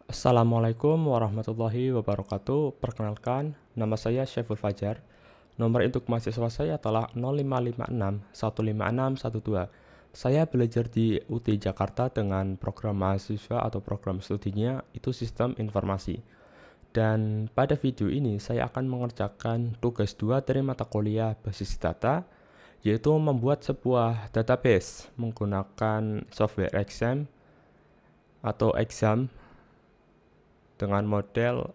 Assalamualaikum warahmatullahi wabarakatuh. Perkenalkan, nama saya Syaiful Fajar. Nomor induk mahasiswa saya adalah 0556 15612. Saya belajar di UT Jakarta dengan program mahasiswa atau program studinya itu Sistem Informasi. Dan pada video ini saya akan mengerjakan tugas 2 dari mata kuliah Basis Data, yaitu membuat sebuah database menggunakan software exam atau exam dengan model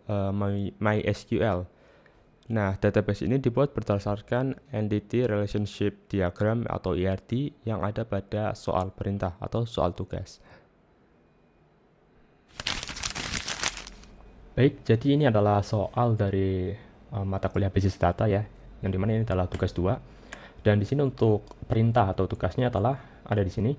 MySQL. Nah, database ini dibuat berdasarkan Entity Relationship Diagram atau ERD yang ada pada soal perintah atau soal tugas. Baik, jadi ini adalah soal dari mata kuliah Basis Data ya, yang dimana ini adalah tugas 2. Dan di sini untuk perintah atau tugasnya adalah ada di sini.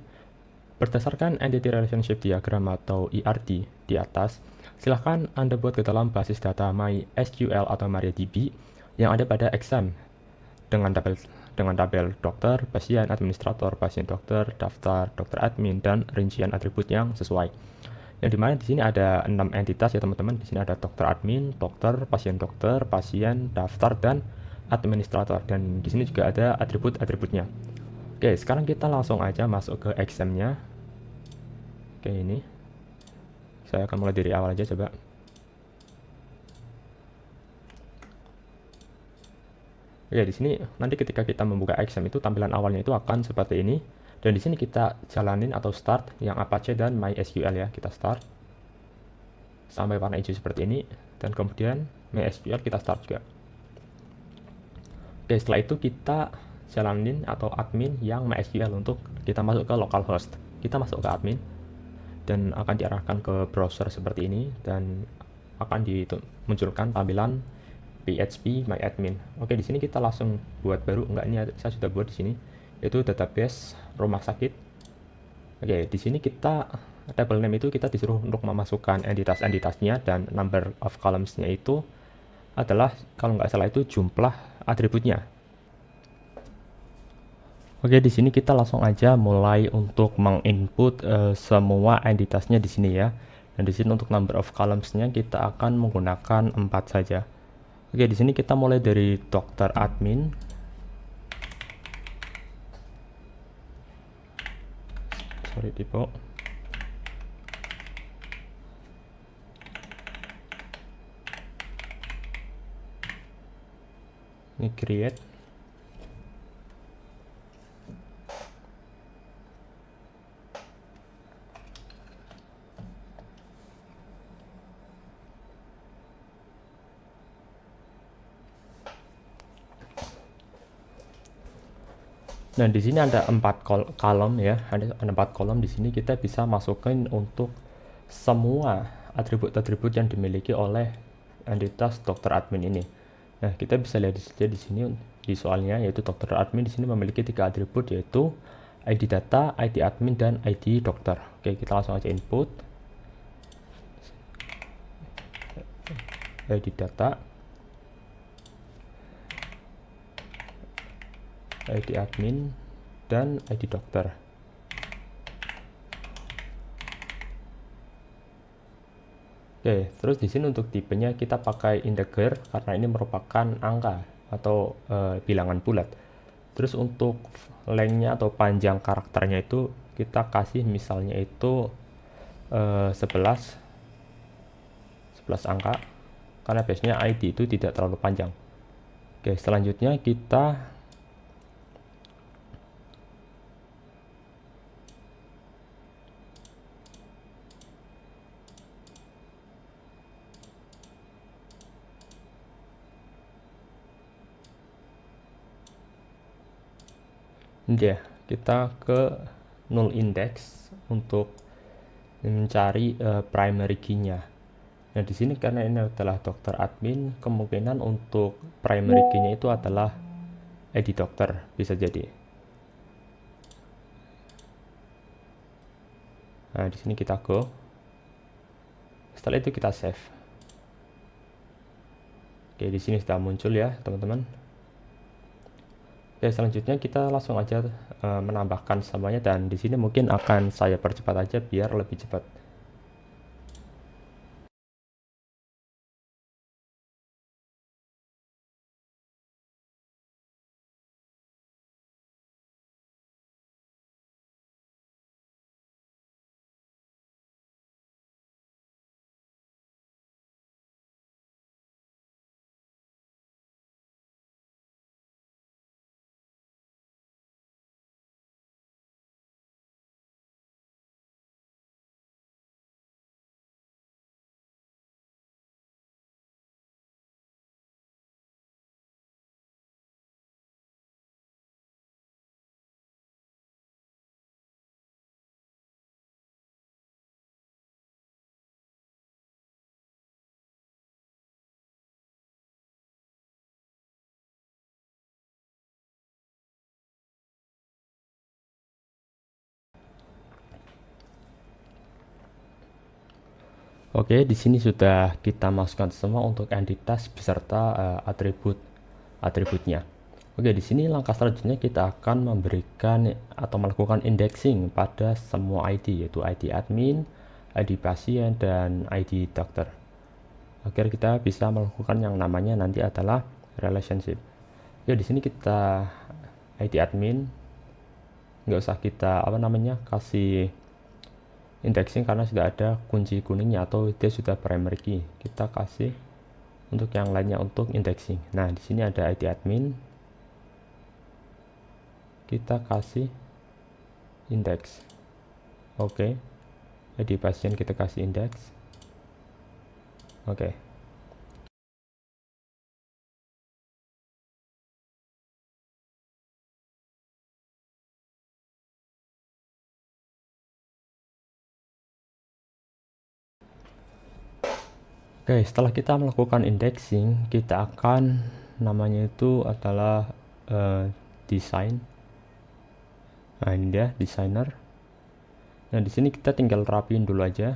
Berdasarkan Entity Relationship Diagram atau ERD di atas, silahkan Anda buat ke dalam basis data MySQL atau MariaDB yang ada pada exam dengan tabel dokter, pasien, administrator, pasien dokter, daftar dokter admin, dan rincian atribut yang sesuai. Yang dimana di sini ada 6 entitas ya teman-teman. Di sini ada dokter admin, dokter, pasien, daftar, dan administrator. Dan di sini juga ada atribut-atributnya. Oke, sekarang kita langsung aja masuk ke examnya. Oke, ini saya akan mulai dari awal aja coba. Oke, di sini nanti ketika kita membuka exam itu tampilan awalnya itu akan seperti ini. Dan di sini kita jalanin atau start yang Apache dan MySQL ya. Kita start sampai warna hijau seperti ini, dan kemudian MySQL kita start juga. Oke, setelah itu kita jalanin atau admin yang MySQL untuk kita masuk ke localhost. Kita masuk ke admin dan akan diarahkan ke browser seperti ini dan akan dimunculkan tampilan PHP My Admin. Oke, di sini kita langsung buat baru. Enggak, ini saya sudah buat di sini, yaitu database rumah sakit. Oke, di sini kita table name itu kita disuruh untuk memasukkan entitas-entitasnya, dan number of columns-nya itu adalah kalau nggak salah itu jumlah atributnya. Oke, di sini kita langsung aja mulai untuk menginput semua entitasnya di sini ya. Dan di sini untuk number of columns-nya kita akan menggunakan 4 saja. Oke, di sini kita mulai dari dokter admin. Sorry, tipe. Ini create. Dan di sini ada 4 kolom ya, ada 4 kolom. Di sini kita bisa masukin untuk semua atribut-atribut yang dimiliki oleh entitas dokter admin ini. Nah, kita bisa lihat di sini di soalnya, yaitu dokter admin di sini memiliki 3 atribut, yaitu ID data, ID admin, dan ID dokter. Oke, kita langsung aja input ID data, ID admin, dan ID dokter. Oke, terus di sini untuk tipenya kita pakai integer karena ini merupakan angka atau bilangan bulat. Terus untuk length-nya atau panjang karakternya itu kita kasih misalnya itu 11 angka, karena biasanya ID itu tidak terlalu panjang. Oke, selanjutnya kita kita ke null index untuk mencari primary key-nya. Nah, di sini karena ini adalah dokter admin, kemungkinan untuk primary key-nya itu adalah ID dokter, bisa jadi. Nah, di sini kita go. Setelah itu kita save. Oke, di sini sudah muncul ya, teman-teman. Oke, selanjutnya kita langsung aja menambahkan semuanya, dan di sini mungkin akan saya percepat aja biar lebih cepat. Oke, di sini sudah kita masukkan semua untuk entitas beserta atributnya. Oke, di sini langkah selanjutnya kita akan memberikan atau melakukan indexing pada semua ID, yaitu ID admin, ID pasien, dan ID dokter. Agar kita bisa melakukan yang namanya nanti adalah relationship. Ya, di sini kita ID admin, nggak usah kita kasih indexing karena sudah ada kunci kuningnya atau dia sudah primary key. Kita kasih untuk yang lainnya untuk indexing. Nah, di sini ada ID admin. Kita kasih index. Oke. ID pasien kita kasih index. Oke. Oke, setelah kita melakukan indexing, kita akan namanya itu adalah design. Nah, ini dia designer. Nah, di sini kita tinggal rapiin dulu aja.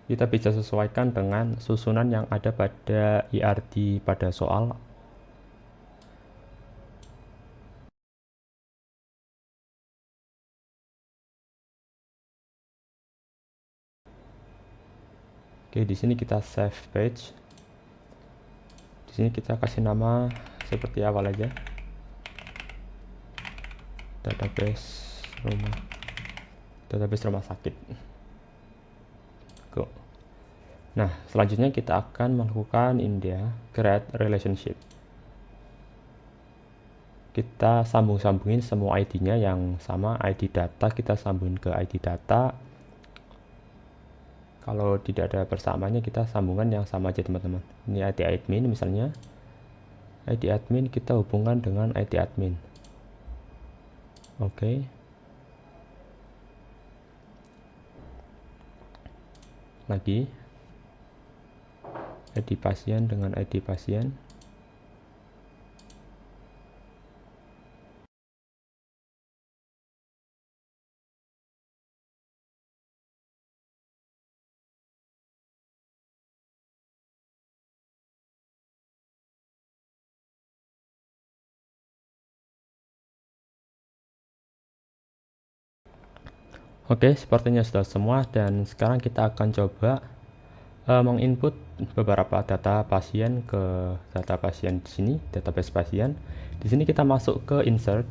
Kita bisa sesuaikan dengan susunan yang ada pada IRD pada soal. Oke, di sini kita save page. Di sini kita kasih nama seperti awal aja. Database rumah sakit. Go. Nah, selanjutnya kita akan melakukan create relationship. Kita sambungin semua ID-nya yang sama, ID data kita sambungin ke ID data. Kalau tidak ada persamaannya kita sambungkan yang sama aja teman-teman. Ini ID admin misalnya. ID admin kita hubungkan dengan ID admin. Oke. Lagi ID pasien dengan ID pasien. Oke, sepertinya sudah semua dan sekarang kita akan coba menginput beberapa data pasien ke data pasien di sini, database pasien. Di sini kita masuk ke insert.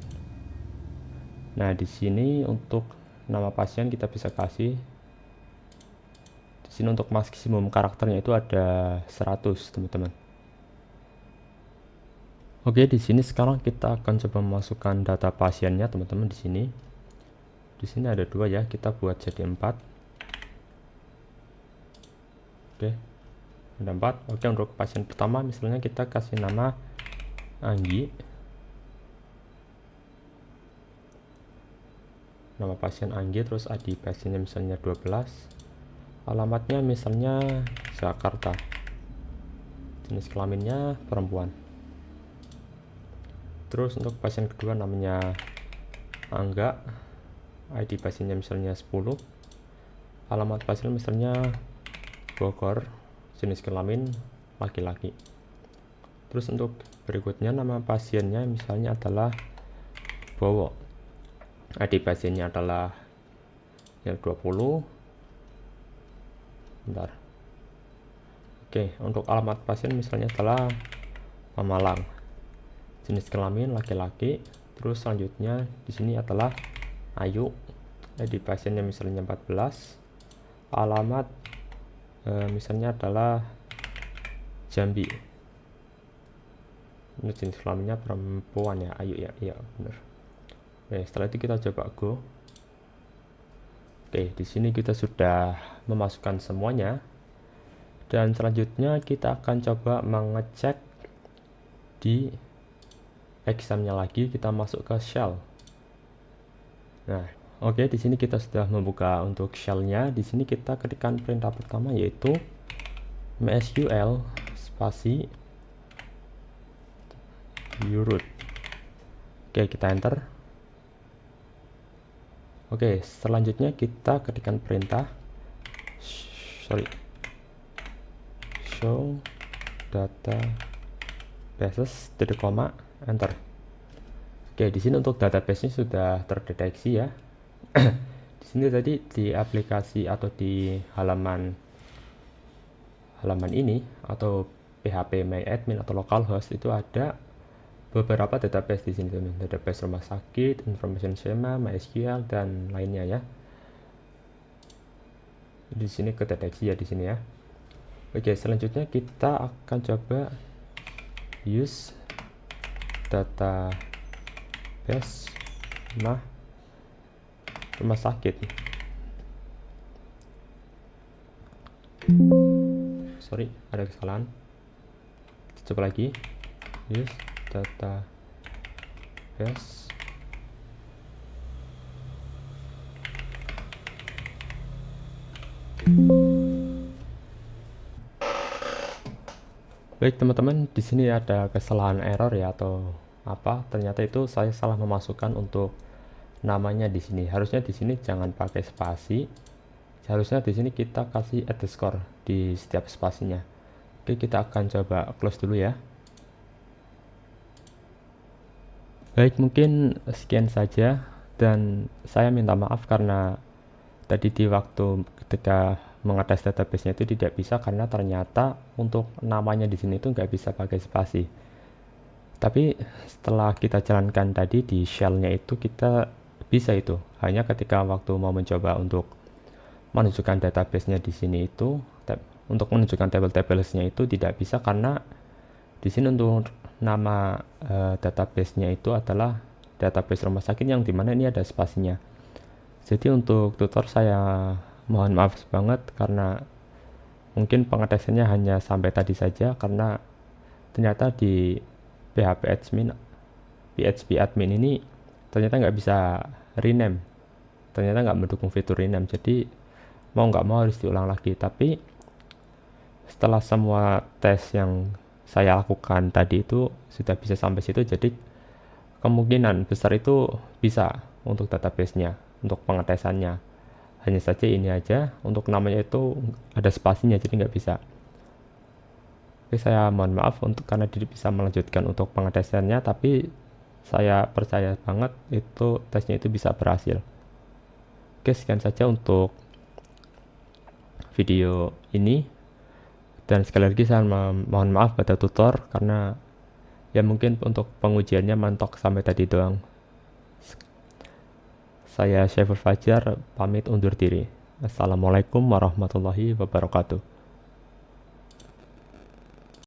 Nah, di sini untuk nama pasien kita bisa kasih. Di sini untuk maksimum karakternya itu ada 100, teman-teman. Oke, di sini sekarang kita akan coba memasukkan data pasiennya, teman-teman di sini. Di sini ada 2 ya, kita buat jadi 4. Oke. Ada 4. Oke, untuk pasien pertama misalnya kita kasih nama Anggi. Nama pasien Anggi, terus ID pasiennya misalnya 12. Alamatnya misalnya Jakarta. Jenis kelaminnya perempuan. Terus untuk pasien kedua namanya Angga. ID pasiennya misalnya 10. Alamat pasien misalnya Bogor. Jenis kelamin laki-laki. Terus untuk berikutnya nama pasiennya misalnya adalah Bowo. ID pasiennya adalah yang 20. Bentar. Oke, untuk alamat pasien misalnya adalah Pemalang. Jenis kelamin laki-laki. Terus selanjutnya di sini adalah Ayu. ID pasiennya misalnya 14. Alamat misalnya adalah Jambi. Ini jenis kelaminnya perempuan ya, Ayu ya. Iya, benar. Oke, setelah itu kita coba go. Oke, di sini kita sudah memasukkan semuanya. Dan selanjutnya kita akan coba mengecek di examnya lagi, kita masuk ke shell. Nah, oke, di sini kita sudah membuka untuk shell-nya. Di sini kita ketikkan perintah pertama yaitu MSQL spasi uroot. Oke, kita enter. Oke, selanjutnya kita ketikkan perintah show data bases titik koma enter. Oke, di sini untuk database-nya sudah terdeteksi ya. Di sini tadi di aplikasi atau di halaman ini atau PHP My Admin atau localhost itu ada beberapa database di sini teman. Database rumah sakit, information schema, MySQL dan lainnya ya. Di sini kedeteksi ya di sini ya. Oke, selanjutnya kita akan coba use database rumah sakit. Sorry, ada kesalahan. Kita coba lagi. Use database Baik teman-teman, di sini ada kesalahan error ya atau apa? Ternyata itu saya salah memasukkan untuk namanya di sini. Harusnya di sini jangan pakai spasi. Harusnya di sini kita kasih _ di setiap spasinya. Oke, kita akan coba close dulu ya. Baik, mungkin sekian saja dan saya minta maaf karena tadi di waktu ketika mengetes database-nya itu tidak bisa karena ternyata untuk namanya di sini itu nggak bisa pakai spasi. Tapi setelah kita jalankan tadi di shell-nya itu kita bisa itu. Hanya ketika waktu mau mencoba untuk menunjukkan database-nya di sini itu untuk menunjukkan table-tablesnya itu tidak bisa karena di sini untuk nama database-nya itu adalah database rumah sakit yang dimana ini ada spasinya. Jadi untuk tutor saya mohon maaf banget karena mungkin pengetesannya hanya sampai tadi saja karena ternyata di PHP admin ini ternyata nggak bisa rename, ternyata nggak mendukung fitur rename, jadi mau nggak mau harus diulang lagi. Tapi setelah semua tes yang saya lakukan tadi itu sudah bisa sampai situ, jadi kemungkinan besar itu bisa untuk database-nya, untuk pengetesannya. Hanya saja ini aja untuk namanya itu ada spasinya jadi nggak bisa. Oke, saya mohon maaf untuk karena tidak bisa melanjutkan untuk pengetesannya, tapi saya percaya banget itu tesnya itu bisa berhasil. Oke, sekian saja untuk video ini dan sekali lagi saya mohon maaf pada tutor karena ya mungkin untuk pengujiannya mentok sampai tadi doang. Saya Syafur Fajar pamit undur diri. Assalamualaikum warahmatullahi wabarakatuh.